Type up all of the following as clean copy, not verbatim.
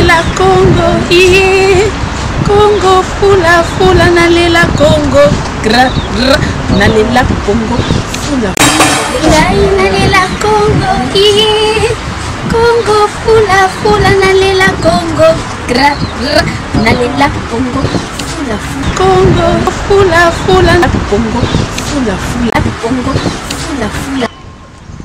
nalela Congo, yeah. Congo fula fula nalela Congo, gra gra nalela Congo fula. Nalela Congo, yeah. Congo fula fula nalela Congo, gra gra nalela Congo fula fula. Congo fula fula Congo fula fula Congo fula fula.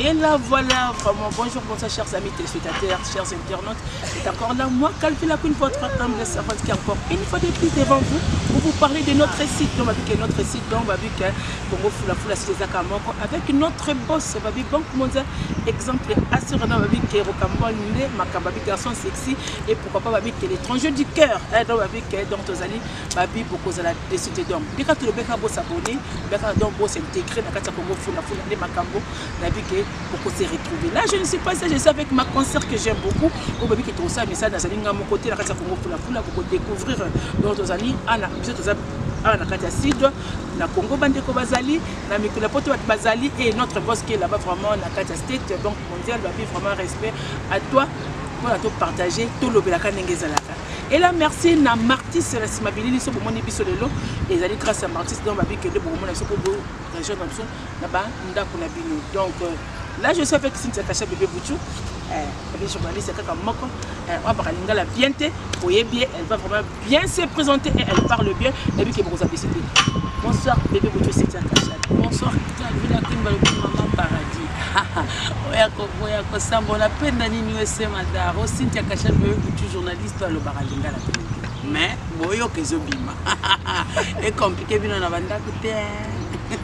Et là voilà, vraiment bonjour, bonsoir chers amis téléspectateurs, chers internautes. C'est encore là, moi, Calvi Lacune, votre humble servante qui est encore une fois de plus devant vous pour vous parler de notre site. On va voir notre site, on va voir que Congo Fula Fula Sizakamoko avec notre boss, on va voir Banque Mondiale, exemple assurant, on va voir que Rokamone, Makababi garçon sexy et pourquoi pas, on va voir que l'étranger du cœur. On va voir que dans Tozali, on va voir beaucoup de la décision d'homme. Dès que le Beka Boss s'abonner, Beka Boss s'intégrer dans le Congo Fula Fula, les Makambo, on va voir que pour se retrouver. Là, je ne suis pas ça, je suis avec ma concert que j'aime beaucoup. Au baby qui trouve ça, mais ça, dans mon côté, la Katia Congo Fula Fula, pour découvrir d'autres amis, à la Katia Sid, la Congo Bandeko Bazali, la Mikula Poto Bazali et notre boss qui est là-bas, vraiment, la Katia State, Banque Mondiale, vraiment respect à toi pour te partager tout le Belaka Nengezalaka. Et là, merci à Martis Rassimabili, sur mon épisode de l'eau, et ils allaient grâce à Martis, dans ma vie, que de bon, on a sur le région comme ça, là-bas, donc, là, je suis avec Cynthia Kacha Bébé Bouchou, elle est journaliste, elle va parler la bienté, voyez bien, elle va vraiment bien se présenter et elle parle bien, et puis que vous avez décidé. Bonsoir Bébé Bouchou, Cynthia Kacha. Bonsoir, Calvi Lacune, maman paradis. Oyako Sambo, la peine d'anime USA Madar, Cynthia Kacha Bébé Bouchou, journaliste, le Baralinga la télé. Mais, boyo que zobima. Et compliqué, bien on a vendu à côté.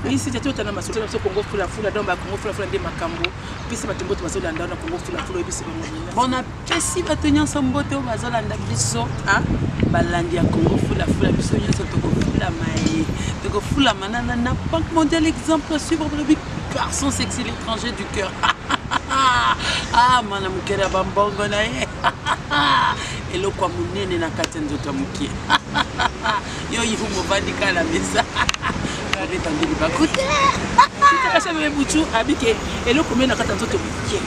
Oui, c'est tout un amasseur de Congo Fula Fula, donc Congo Fula Fula de Macambo, puis c'est ma tombe de Mazolanda, Congo Fula Fula, et puis c'est mon bon appétit, va tenir son beauté au Mazolanda, biso, hein, Balandia, Congo Fula Fula, biso, il y a ce Togo Fula Maï, Togo Fula Manana, n'a pas mondial l'exemple à suivre pour le garçon sexy, l'étranger du cœur. Ah, madame Kera Bambongo, naïe. Et le quoi mounine n'a qu'à tenir de mouki. Yo, il faut me vadiquer à la maison. C'est un Bouchou habité et le combien n'a qu'à tenir de mouki.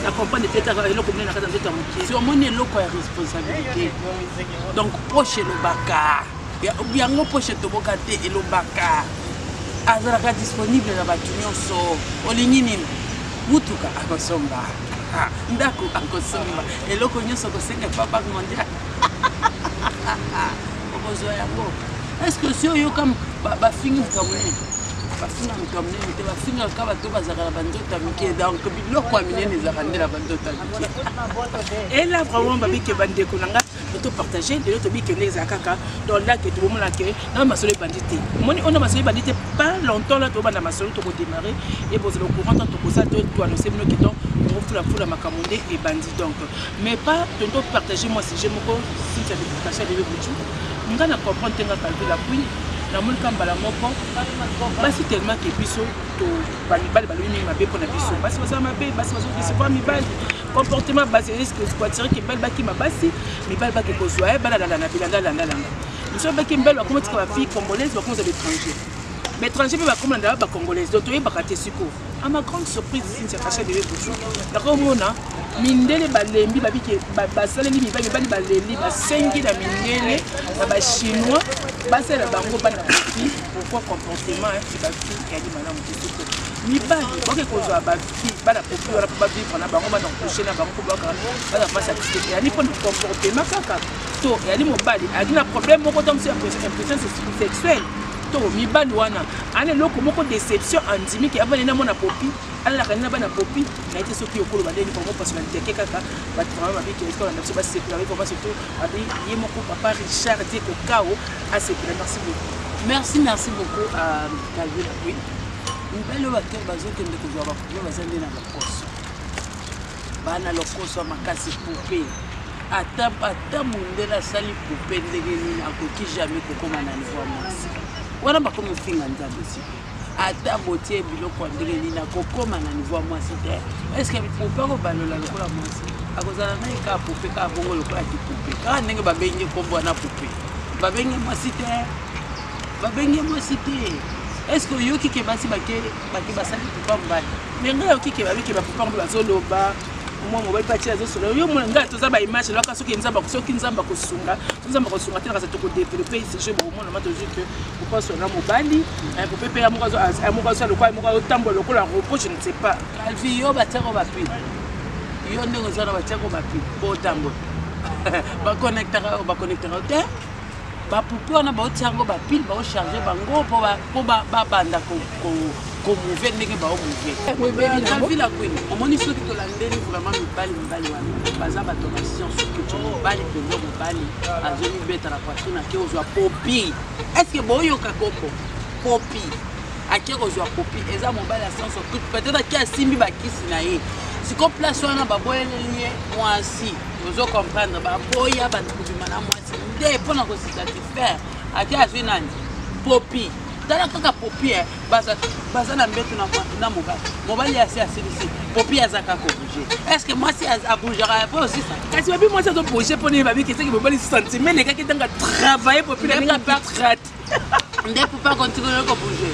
La compagnie de terre et le combien n'a qu'à tenir de mouki. Sur mon élo, quoi, responsabilité. Donc, poche le baka. Il y a bien un poche de bocate et le baka. Azaraka disponible dans la voiture, so, Olinini, Mutuka, Akosomba. Ndako akosomba eloko nyonso kosenga pa Banque Mondiale. Est-ce que si yo comme ba fingi kamune ba finga kamune te ba finga ka ba to bazaka bandota mike donc biloko amine za kandela bandota mike. Et là vraiment ba bike bandeko nanga to partager de l'autre bike les akaka dans là que tout le monde là que dans ma solo bandité. Moni on a ma solo bandité pas longtemps là to ba na ma solo to démarrer et vous le courant tant que ça to annoncer nous que donc Fula Fula Makamonde et bandit donc mais pas de partager moi si j'aime beaucoup si tu as des Kacha Bébé Bouchou on va comprendre que Calvi Lacune na mon kambala moko basi tellement que biso to balibali baluni mabe pour na biso basi baza mabe basi bazo décevoir mibali comportement basi risque quoi tirer que belle baki mabasi mibali baki kozwa bala la na bilanga la langa nous sommes baki mbele comment tu vas fille congolaise ou comment l'étranger mais étranger va comme la congolaise donc tu vas rater suko. À ma grande surprise, Cynthia Kacha Bébé Bouchou, d'accord, mona, mindele balembi babike basaleli mibali bali baleli basengi na mindele na chinois basala bango bana petit pourquoi comportement c'est ba fille qui a dit madame Kitoko mibali boke kozwa ba fille bana popi wala ba vivre na bango bana coucher na bango boka bana pas satisfait yani pour comportement kaka to yani mobali a problème moko donc c'est impression sexuelle. Mibali wana ane loko moko déception andimi ki abana na mona popi ala kana bana popi na été soki okolo badeni pour mo personnalité kaka ba vraiment avec est-ce qu'on a pas sécurité pour moi surtout abi yemoko papa Richard Deko Kao à sécurité. Merci beaucoup à Calvi Lacune. Une belle bateau bazo que ndeko zo ba popi bazandi na lokoso bana lokoso makasi poupée ata mundela sali poupée ndenge ni akoki jamais kokoma na niveau mwasi. Wana ba comme finga nzambe si ata botie biloko ndenge ni na kokoma na niveau mwasi te. Est-ce que poupée ko balola lokola mwasi akozala na ka poupée ka bongo lokola ki poupée ka ndenge ba bengi kombo na poupée ba bengi mwasi te. Est-ce que yoki ke basi bake basali poupée mbali mais nga yoki ke babiki ba poupée mbali bazoloba moi mobile parti azo solo yo mo nga to za ba image là ka soki nzamba kosunga te na ka to ko développer ici je bon na mato que pour pas sur na mobile pour pepe ya mokazo le quoi mokazo tambo le ko la repos je ne sais pas calvi yo ba tsako ba pi yo ndenge za na ba tsako ba pi po tambo ba connecter te ba poupée on a ba tiango ba pile ba charger bango po ba banda ko mouvement ndenge ba mouvement calvi la queen on moni soki to landeli vraiment mibali wana baza ba to science que tu mibali pendo mibali azoni beta la poitrine ke ozwa popi est-ce que boyo ka kombo popi ake ozwa popi eza mobile à sens tout peut-être ki asimbi ba kisi na ye siko place wana ba boyeliye mwasi ozo comprendre ba boya ba ndukuma mwasi nde pona ko satisfaire ake azwi nani popi dala kaka popi baza na mbeto na mobali assez ici popi azaka ko bouger est-ce que moi si a bougera pas aussi ça kasi babi moi ça doit bouger pour ne babi qui c'est que mobali sentiment les gars qui tanga travailler popi na nga pas traite nde pour pas continuer ko bouger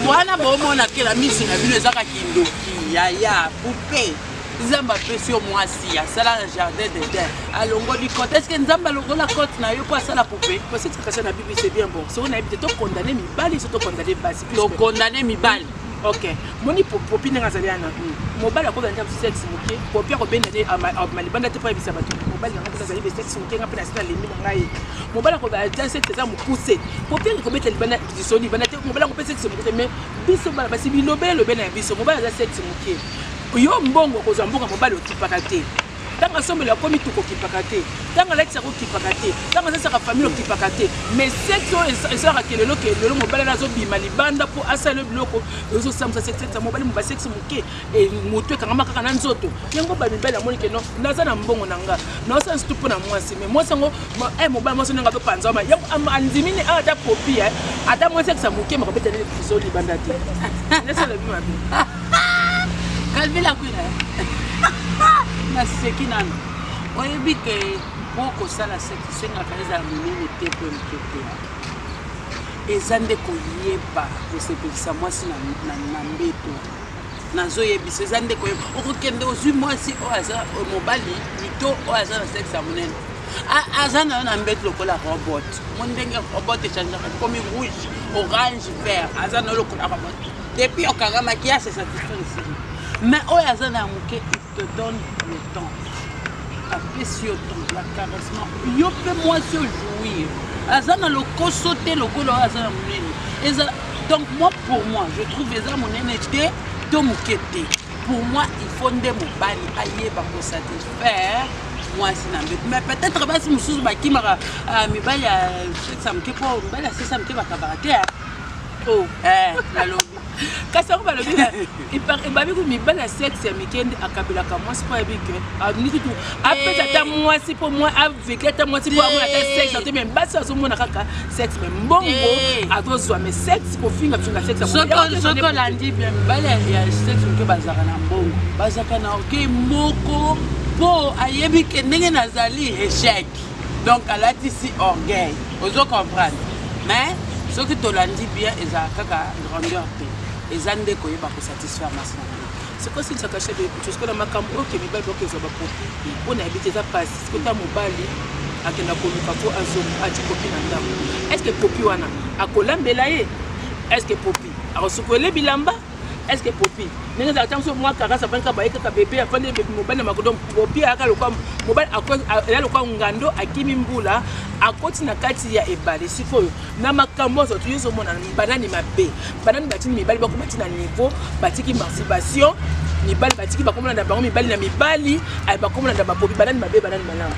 bwana bo mona ke la mission na bino ezaka kindoki ya poupée Nzamba pression moi si à ça le jardin de terre à longo du côté est-ce que Nzamba longo la côte na yo pas ça la poupée parce que ça na bibi c'est bien bon si on a habité to condamner mibali surtout condamner basi to condamner mibali OK moni popi na ngazaliana mobali ko banja sexe moké popi ko benane a malibanda te pa bisa batu mobali na ngasa zali sexe moké ngapena sina lemi ngai mobali ko banja sexe za mo pousser popi ko beta libanda disoni bana te mobali ko pesa sexe moké mais biso bala basi bilobelo bena biso mobali za sexe moké yo mbongo kozwa mboka mobali okipaka te tanga sombe la komi tuko kipaka te tanga lexa ko kipaka te tanga sasa ka famille okipaka te mais sexo esara kelelo mobali nazo bima libanda po asala biloko ozo samsa sexe mobali mobali sexe moke e moto kanga makaka na nzoto yango ba mibali amoni ke no naza na mbongo nanga na osa stupo na mwasi mais mwasi ngo mobali mwasi nanga to panza ma yango andimini ata popi ata mwasi sexe moke makobeta le biso libanda te nesa le bima bi Calvi la queen na sekinana oyebi ke poko sala section na kaza minene te pe mpepe ezande ko yeba ko sepelisa mwasi na mbeto nazo yebisa ezande ko okokende ozwi mwasi o aza mobali mito o aza na sexe amunene azana na mbeto lokola robot mondenge robot echange comme rouge orange vert azana lokola robot depuis okanga maquillage c'est satisfait ici. Mais oh yazana muke il te donne le temps. Appuie sur ton la caressement. Yo peut moi se jouir. Azana le kosote le kolo azana munene. Donc moi pour moi je trouve eza munene te to mukete. Pour moi il faut ndé mobali aye ba ko satisfaire moi sinambe. Mais peut-être ba si mususu ba kimara mibali ya ça me kepo mibali ça me ke ba kabarate. Oh la lobi kasi ko balobi il paraît babi ko mibali ya sexe ya mikende akabela ka mwasi pa bike niki tu apesa ta mwasi po moi avec ta mwasi po moi ta sexe te même basi azomona kaka sexe mais mbongo atozwa mais sexe ko finga sexe soko landi bien mibali ya sexe ke bazaka na mbongo bazaka na ok moko po ayebi ke ndenge nazali échec donc alati si orgueil ozo comprendre mais ce que tu l'as dit bien, ils ont une grandeur. Ils ont des coyers pour satisfaire ma soeur. C'est quoi si ça cache des choses que la macambo qui est belle pour que ça va profiter. On a habité ça passe. Ce que tu as mobile, à qui n'a connu pas pour un zoom, à ti copine en est-ce que Popi wana a colambelaye? Est-ce que Popi a reçu les bilamba? Est-ce que Popi n'est pas attention moi car ça fait qu'un baïka bébé afin de mobile makodom Popi a le quoi mobile a quoi là le quoi ngando a kimimbula a côté na kati ya ebale sikoyo na makambo zo tuyo zo mona banani mabe banani batini mibali ba komati na niveau batiki masturbation mibali batiki ba komona na bango mibali na mibali ay ba komona na ba Popi banani mabe banani malama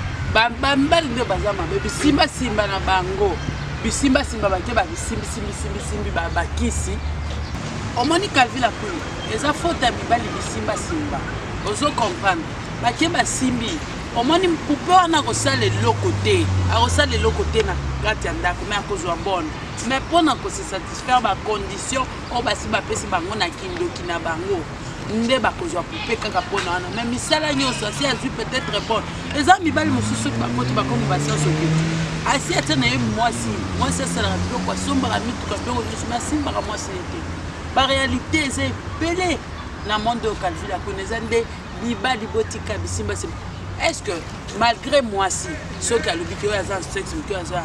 bambali nde bazama mabe simba na bango bisimba bake ba simbi ba bakisi omoni Calvi la queen eza faute ya mibali bisimba ozo comprendre bake ba simbi omoni poupée wana kosala eloko te akosala eloko te na kati ya ndako me akozwa mbona mais mpona kose satisfaire bacondition oyo basi bapesi bango na kindoki na bango nde bakozwa poupée kaka mpona wana mais misala nyonso asi azwi peut-être bonne eza mibali mosusu soki bakoti bakomi basianso te asi ate na ye mwasi asalaka biloko asombaka mituka biloko nyonso me asimbaka mwasi ye te baréalité eza ebele na monde oyo Calvi la queen eza nde Bibali botika bisimba c'est est-ce que malgré moi si ceux qui a le biquet à sexe maintenant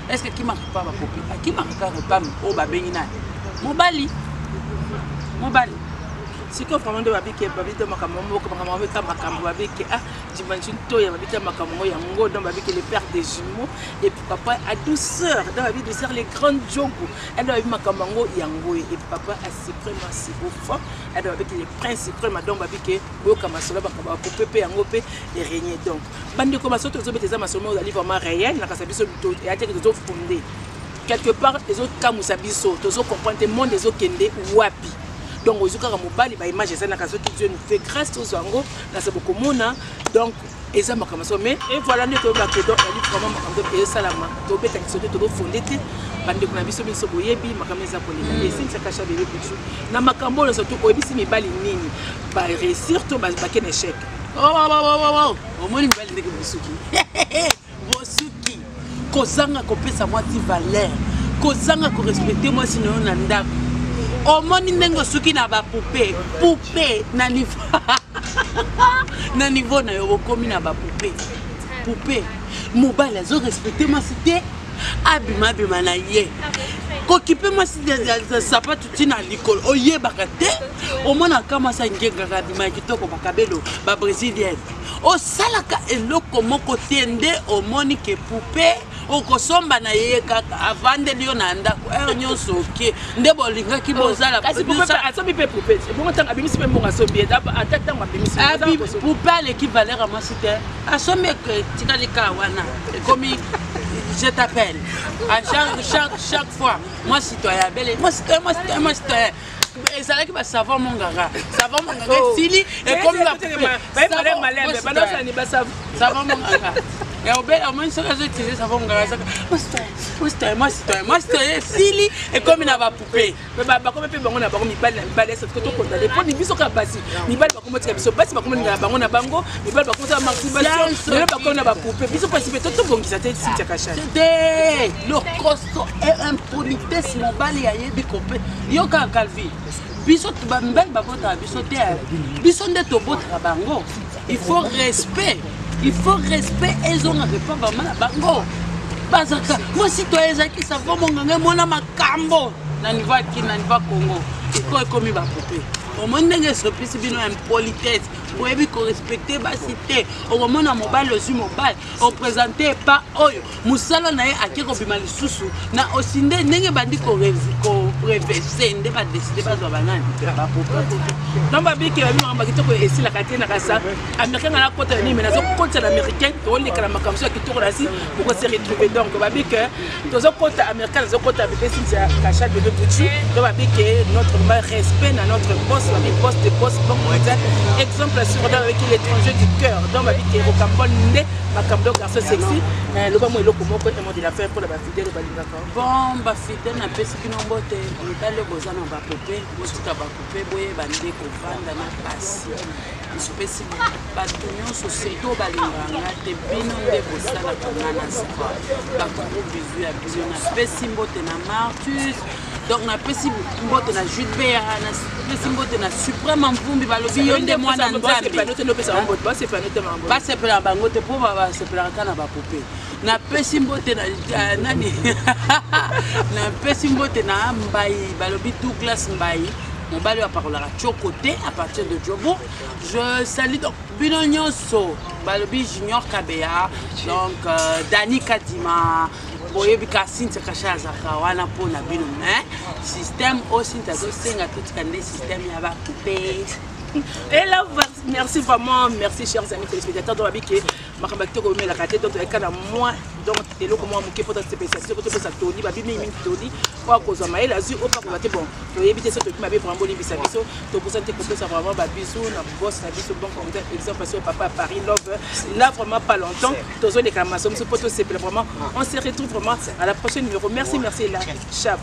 est-ce que qui marque pas ma copine qui marque pas au babengina mobali si que vraiment de babike babite makambo makambo ka makambo babike ah j'imagine to ya babite makambo ya ngo dans babike les pères des jumeaux et papa a douceur dans la vie de sœur les grandes jogo elle doit makambo ngo ya ngo et papa a suprématie au fond elle doit avec les princes suprêmes donc babike bo kama solo bakaba ko pepe yango pe et régner donc bande ko basoto zo beteza masomo za livre réel na kasabiso to et ate que zo fondé quelque part les autres kamusa biso to zo comprendre monde des autres kende wapi. Donc, aux cas mobile, bah image ça n'a qu'à ce que Dieu nous fait grâce aux angos, là c'est beaucoup mona. Donc, et ça m'a commencé mais et voilà nous que bah que donc il faut vraiment et ça là to beta qui sauter to fondé bande ko na biso biso boyebi makameza pour les et c'est cacha bébé biso na makambo le surtout oyebisi mibali nini ba réussir to ba ken échec oh au moins mibali ndeke bosuki bosuki kozanga kopesa moi ti valeur kozanga ko respecter moi sinon na ndako au moni ndenge suki na ba poupée na niveau na niveau na yo komi na ba poupée mobile azo respecter moi c'était abima na ye kokipe moi c'était sapato tina likol oye bakate au mona kama sa ngenga abima kitoko bakabelo ba brésilienne o salaka eloko moko tende au moni ke poupée okosomba na ye kaka avande liyo na ndako nyonso oke nde bolingaki bozala kasi asomi pe poupée bongo tanga bimisi pe mbonga sobi atata ngwa bimisi poupée aleki valeur amasi te asomi tikalika wana komi je t'appelle à chaque fois moi citoyen belle moi citoyen ezalaki ba savon monganga sili et comme la savon monganga et au bel au moins ça j'ai utilisé savon monganga moi citoyen sili et comme na ba poupée mais ba comme pe bango na bango mibali ça que to konta les pour biso ka basi mibali ba comme tika biso basi ba comme na bango na bango mibali ba comme ça masturbation mais ba comme na ba poupée biso pas to bongisa te si kacha c'était le costo et impolitesse mobali ya yebi kopé yo ka calvi biso to ba mbel ba bota biso te biso nde to bota bango il faut respect ils ont pas vraiment la bango bazaka moi citoyen zaki ça va monganga mona makambo na niveau Congo il faut comme ba poupée au moins ndenge sopisi bino impolitesse vous avez qu'on respecter ba cité au moment na mobile aussi mobile on présentait pas oyo musala na ye akiko bima lisusu na osinde ndenge bandi ko préverser ndé ba décider ba zo banani ba poupée non ba biki ba bino ba kitoko esi la katena kasa américain na kota ni mais na zo kota américain to le kala makamso kitoko na si pour se retrouver donc ba biki to zo kota américain zo kota bébé Cynthia Kacha bébé Bouchou donc ba biki notre respect na notre boss de boss bon exemple sur avec l'étranger du cœur donc ma vie qui est au Cambodge ma Cambodge garçon sexy le ba moi eloko moko et moi de la faire pour la fidèle balinga bon ba fidèle na pesi kino mbote mitale bozana ba poupée bosuka ba poupée boye bande ko vanda na pasi isopesi ba tonyo société balinga te bino nde bosala kana spa ba ko bizu ya bizu na pesi mbote na Martus donc na pesi mbote na Judbert na pesi mbote na suprême mvumbi balobi yonde mwana nzambe basepela bango te mpo basepelaka kaka na bapope na pesi mbote na nani na pesi mbote na Mbayi balobi Douglas Mbayi mobali aparolaka côté à partir de Djobo je salue donc bino nyonso balobi Junior Kabea donc Dani Kadima boyebi ka Cynthia Kacha azaka wana mpona bino mais système aussi tazosenga totika nde système ya bapoupée. Et là, merci vraiment, merci chers amis téléspectateurs de Wabike. Makambakito ko me la kate donc ekana moi donc telo ko moi muke photo spécialisé ko to sa toni ba bimi min toni ko ko za maela azu o pa ko te bon to yebite so to mabe vraiment boni bisa biso to présenter ko ça vraiment ba biso na boss na biso bon comme exemple parce que papa à Paris love là vraiment pas longtemps to zo les kamasom so photo c'est vraiment on se retrouve vraiment à la prochaine numéro merci là chap